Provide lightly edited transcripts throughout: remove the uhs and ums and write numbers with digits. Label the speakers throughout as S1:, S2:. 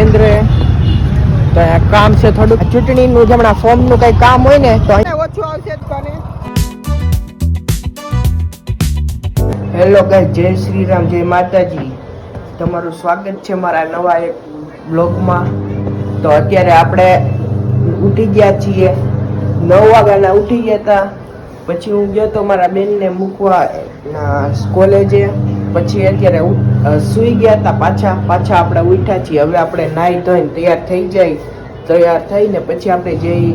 S1: કેન્દ્ર તો અહીંયા કામ છે થોડુંક ચૂંટણીનું જમણા ફોર્મનું કંઈ કામ હોય ને તો ઓછું આવશે દુકાને. હેલો ગાઈસ, જય શ્રી રામ, જય માતાજી. તમારું સ્વાગત છે મારા નવા એક બ્લોગમાં. તો અત્યારે આપણે ઉઠી ગયા છીએ, 9 વાગ્યાના ઉઠી ગયા હતા. પછી હું ગયો તો મારા બેનને મૂકવા કોલેજે. પછી અત્યારે સૂઈ ગયા હતા, પાછા આપણે ઉઠ્યા છીએ. હવે આપણે નાહી ધોઈને તૈયાર થઈને પછી આપણે જઈ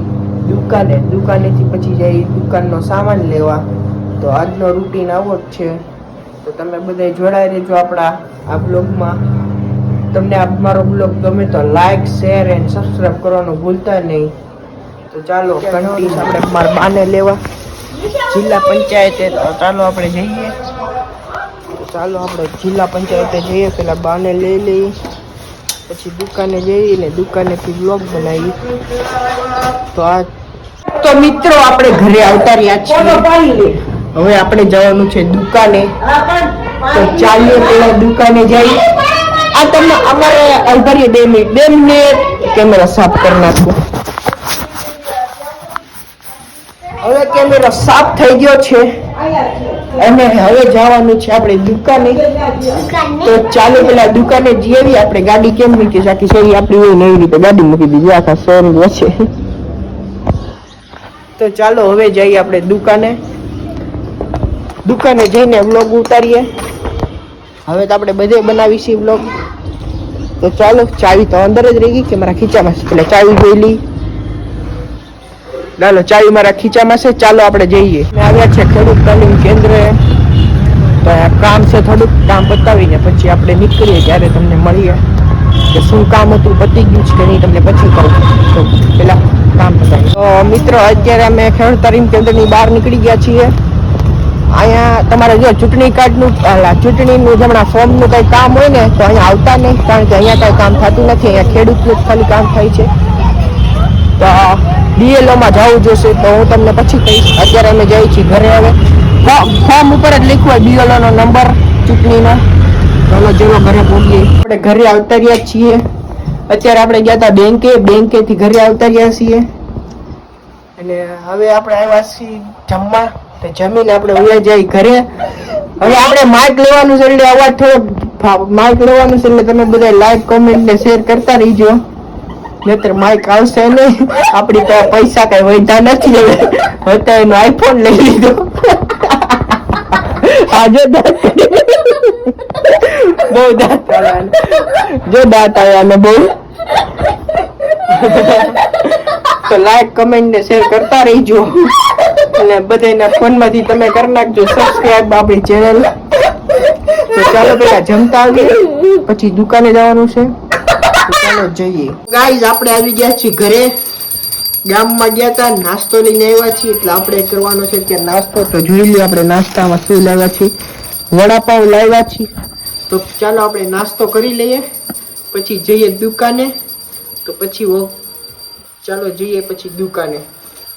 S1: દુકાનેથી પછી જઈ દુકાનનો સામાન લેવા. તો આજનો રૂટીન આવો જ છે. તો તમે બધા જોડાઈ રહેજો આપણા આ બ્લોગમાં. તમને આ મારો બ્લોગ ગમે તો લાઈક, શેર એન્ડ સબસ્ક્રાઇબ કરવાનું ભૂલતા નહીં. તો ચાલો કન્ટિન્યુ આપણે મારા બાને લેવા જિલ્લા પંચાયતે. તો ચાલો આપણે જઈએ. ચાલો આપણે જિલ્લા પંચાયતે જઈએ, પેલા બાને લઈ લઈએ, પછી દુકાને જઈએ ને દુકાનેથી બ્લોગ બનાવીએ. તો મિત્રો આપણે ઘરે આવતા રહ્યા છીએ. હવે આપણે જવાનું છે દુકાને. તો ચાલીએ પેલા દુકાને જઈએ. આ તમને અમારે અલભરીએ 2 મિનિટ કેમેરા સાફ કરી નાખો. હવે કેમેરા સાફ થઈ ગયો છે અને હવે જવાનું છે આપણે દુકાને. તો ચાલો પેલા દુકાને જઈએ. આપણે ગાડી કેમ મૂકી છે, આખી શેરી આપણી હોય ને એવી રીતે ગાડી મૂકી દીધી આખા શહેર વચ્ચે. તો ચાલો હવે જઈએ આપણે દુકાને જઈને વ્લોગ ઉતારીએ. હવે તો આપણે બધે બનાવીશી વ્લોગ. તો ચાલો, ચાવી તો અંદર જ રહી ગઈ કે મારા ખીચામાં છે, એટલે ચાવી જોઈ લઈ. ચાલો, ચાવી મારા ખીચામાં છે. ચાલો આપણે જઈએ. આવ્યા છે ખેડૂત તાલીમ કેન્દ્રે. તો કામ છે થોડુંક, કામ પતાવીને પછી આપણે નીકળીએ. ત્યારે તમને મળીએ કે શું કામ હતું, પતી ગયું છે કે નહીં, તમને પછી કહું. તો પેલા કામ પતાવી. તો મિત્રો અત્યારે અમે ખેડૂત તાલીમ કેન્દ્રની બહાર નીકળી ગયા છીએ. અહીંયા તમારે જો ચૂંટણી કાર્ડનું ચૂંટણીનું જમણા ફોર્મનું કંઈ કામ હોય ને તો અહીંયા આવતા નહીં, કારણ કે અહીંયા કાંઈ કામ થતું નથી. અહીંયા ખેડૂતનું ખાલી કામ થાય છે. તો BLOમાં જવું જોશે તો હું તમને પછી કહીશ. અત્યારે અમે જઈએ છીએ ઘરે. હવે ફોર્મ ઉપર જ લખ્યું હોય BLOનો નંબર ચૂંટણીનો. ચાલો ચલો ઘરે પહોંચીએ. આપણે ઘરે આવતા રહ્યા છીએ. અત્યારે આપણે ગયા હતા બેંકેથી ઘરે આવતા રહ્યા છીએ. અને હવે આપણે આવ્યા છીએ જમવા. તો જમીને આપણે ઉયા જઈએ ઘરે. હવે આપણે માઇક લેવાનું છે, એટલે અવાજ થોડો માઇક લેવાનું છે, એટલે તમે બધા લાઈક, કોમેન્ટ ને શેર કરતા રહીજો. નહીતર માઇક આવશે નહીં. આપણી પાસે પૈસા કઈ વધ્યા નથી. હવે તો એનો આઈફોન લઈ લીધો. બહુ દાંત આવ્યા, જો દાંત આવ્યા ને બહુ. તો લાઈક, કમેન્ટ ને શેર કરતા રહીજો. અને બધાના ફોનમાંથી તમે કરી નાખજો સબસ્ક્રાઇબ આપણી ચેનલ. તો ચાલો પેલા જમતા આવીએ, પછી દુકાને જવાનું છે. ચાલો જઈએ. ગાઈઝ આપણે આવી ગયા છીએ ઘરે. ગામમાં ગયા હતા, નાસ્તો લઈને આવ્યા છીએ, એટલે આપણે કરવાનો છે કે નાસ્તો. તો જોઈ લઈએ આપણે નાસ્તામાં શું લાવ્યા છીએ. વડાપાઉં લાવ્યા છીએ. તો ચાલો આપણે નાસ્તો કરી લઈએ, પછી જઈએ દુકાને. તો પછી ચાલો જઈએ પછી દુકાને.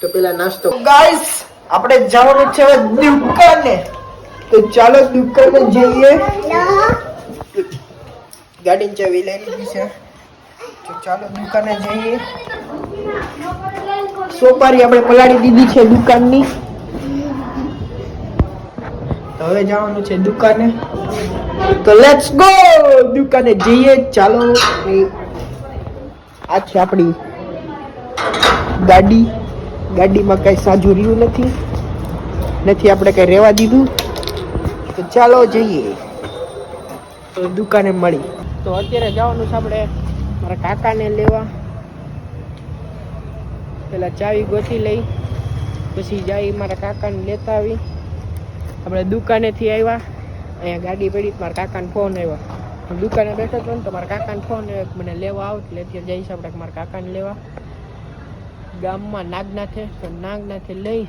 S1: તો પેલા નાસ્તો. ગાઈઝ આપણે જવાનું છે દુકાને. તો ચાલો દુકાને જઈએ. ગાડીની ચાવી લઈ લીધી છે. તો ચાલો દુકાને જઈએ. સોપારી આપણે પલાળી દીધી છે દુકાનની. તો હવે જવાનું છે દુકાને. તો લેટ્સ ગો. દુકાને જઈએ. ચાલો. આ છે આપણી ગાડીમાં કઈ સાજુ રહ્યું નથી. આપણે કઈ રહેવા દીધું. તો ચાલો જઈએ. તો દુકાને મળી. તો અત્યારે જવાનું છે આપણે મારા કાકાને લેવા. પેલા ચાવી ગોતી લઈ, પછી જઈ મારા કાકાને લેતા આવી. આપણે દુકાનેથી આવ્યા. અહીંયા ગાડી પડી, મારા કાકાને ફોન આવ્યો. દુકાને બેઠો હતો ને તો મારા કાકાને ફોન આવ્યો મને લેવા આવ. એટલે અત્યારે જઈશ આપણે મારા કાકાને લેવા ગામમાં નાગનાથે. તો નાગનાથે લઈ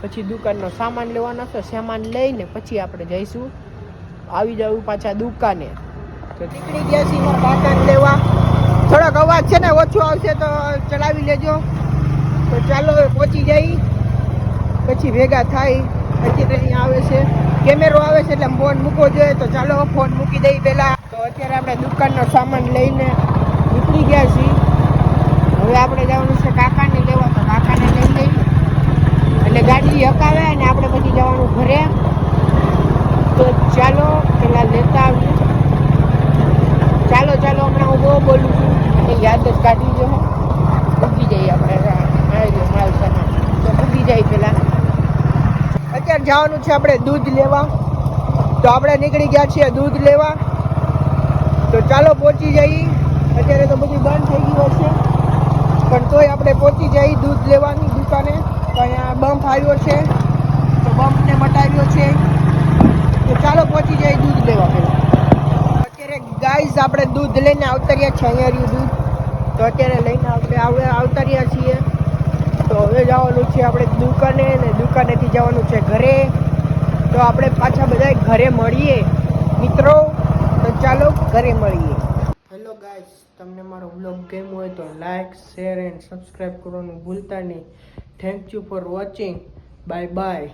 S1: પછી દુકાનનો સામાન લેવાનો છે. સામાન લઈને પછી આપણે જઈશું, આવી જવું પાછા દુકાને. તો નીકળી ગયા છીએ મારા કાકાને લેવા. થોડોક અવાજ છે ને ઓછો આવશે તો ચલાવી લેજો. તો ચાલો પહોંચી જઈ, પછી ભેગા થાય. અત્યારે અહીંયા આવે છે કેમેરો આવે છે, એટલે ફોન મૂકવો જોઈએ. તો ચાલો ફોન મૂકી દઈ પહેલા. તો અત્યારે આપણે દુકાનનો સામાન લઈને ગાડી હકાવે અને આપણે પછી જવાનું ઘરે. તો ચાલો પેલા લેતા આવીએ. ચાલો હમણાં હું બહુ બોલું છું એ યાદ જ કાઢી જો. ભૂગી જઈએ આપણે માલ સામાન તો ભૂગી જાય પેલા. અત્યારે જવાનું છે આપણે દૂધ લેવા. તો આપણે નીકળી ગયા છીએ દૂધ લેવા. તો ચાલો પહોંચી જઈએ. અત્યારે તો બધું બંધ થઈ ગયું હશે પણ તોય આપણે પહોંચી જઈએ દૂધ લેવાની દુકાને. તો અહીંયા બમ્પ આવ્યો છે તો બમ્પને મટાવ્યો છે. તો ચાલો પહોંચી જઈએ દૂધ લેવા પહેલાં. અત્યારે ગાઈઝ આપણે દૂધ લઈને આવતા રહ્યા છીએ. અહીંયા રહ્યું દૂધ. તો અત્યારે લઈને આપણે આવતા રહ્યા છીએ. તો હવે જવાનું છે આપણે દુકાને ને દુકાનેથી જવાનું છે ઘરે. તો આપણે પાછા બધા ઘરે મળીએ મિત્રો. તો ચાલો ઘરે મળીએ. હેલો ગાઈઝ, તમને મારો બ્લોગ ગમ્યો હોય તો લાઈક શેર એન્ડ સબસ્ક્રાઈબ કરવાનું ભૂલતા નહીં. Thank you for watching. Bye bye.